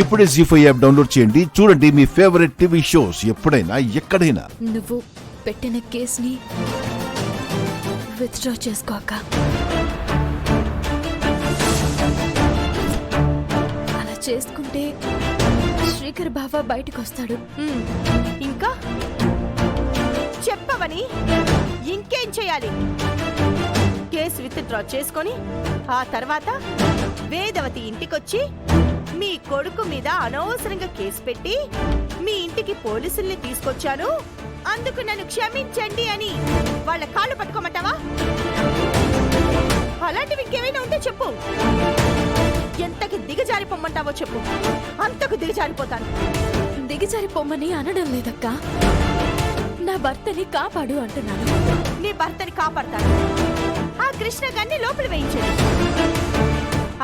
ఇప్పుడే జీ5 app download చేయండి. చూడండి మీ ఫేవరెట్ టీవీ షోస్ ఎప్పుడైనా ఎక్కడైనా. నువ్వు పెట్టిన కేసుని విత్డ్రా చేసుకోక. అలా చేసుకుంటే శ్రీకర్ బావ బయటకు వస్తాడు. ఇంకా చెప్పవని ఇంకేం చేయాలి? కేసు విత్డ్రా చేసుకొని ఆ తర్వాత వేదవతి ఇంటికొచ్చి మీ కొడుకు మీద అనవసరంగా కేసు పెట్టి మీ ఇంటికి పోలీసుల్ని తీసుకొచ్చాను, అందుకు నన్ను క్షమించండి అని వాళ్ళ కాళ్ళు పట్టుకోమంటావా? అలాంటివి ఇంకేమైనా ఉంటే చెప్పు. ఎంతకి దిగజారిపోమ్మంటావో చెప్పు, అంతకు దిగజారిపోతాను. దిగజారిపోమ్మని అనడం లేదక్క, నా భర్తని కాపాడు అంటున్నాను. నీ భర్తని కాపాడతాను. ఆ కృష్ణ గారిని లోపల వేయించండి.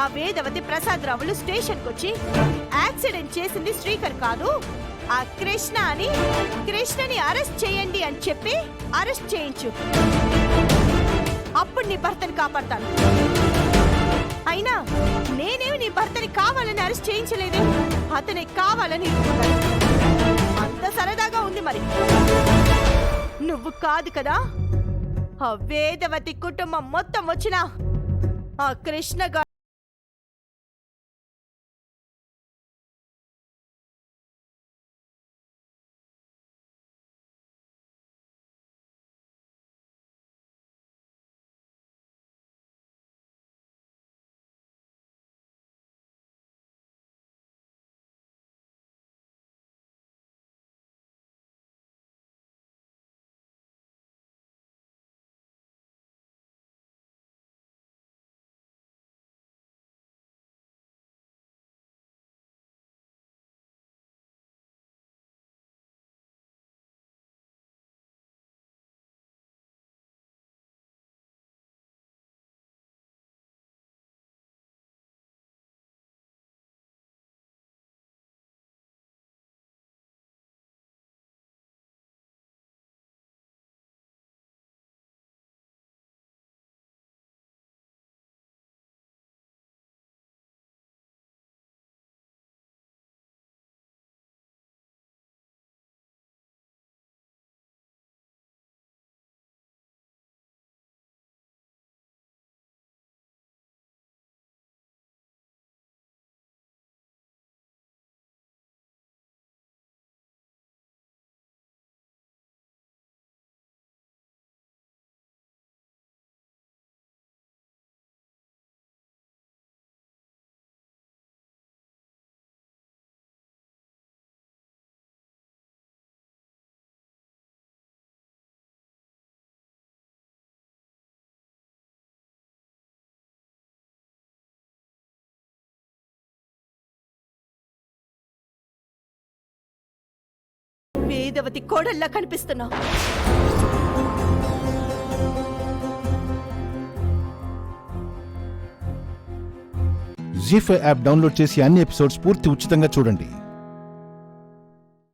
ఆ వేదవతి ప్రసాద్ రావులు స్టేషన్ కొచ్చి యాక్సిడెంట్ చేసింది శ్రీకర్ కాదు, ఆ కృష్ణ అని, కృష్ణని అరెస్ట్ చేయండి అని చెప్పి అరెస్ట్ చేయించు. అప్పుడు నీ భర్తని కాపాడతాను. అయినా నేనేమి నీ భర్తని కావాలని అరెస్ట్ చేయించలేదే, అతనే కావాలని అంత సరదాగా ఉంది. మరి నువ్వు కాదు కదా, ఆ వేదవతి కుటుంబం మొత్తం వచ్చినా ఆ కృష్ణ వేదవతి కోడల్లా కనిపిస్తున్నావు. జీ5 యాప్ డౌన్లోడ్ చేసి అన్ని ఎపిసోడ్స్ పూర్తి ఉచితంగా చూడండి.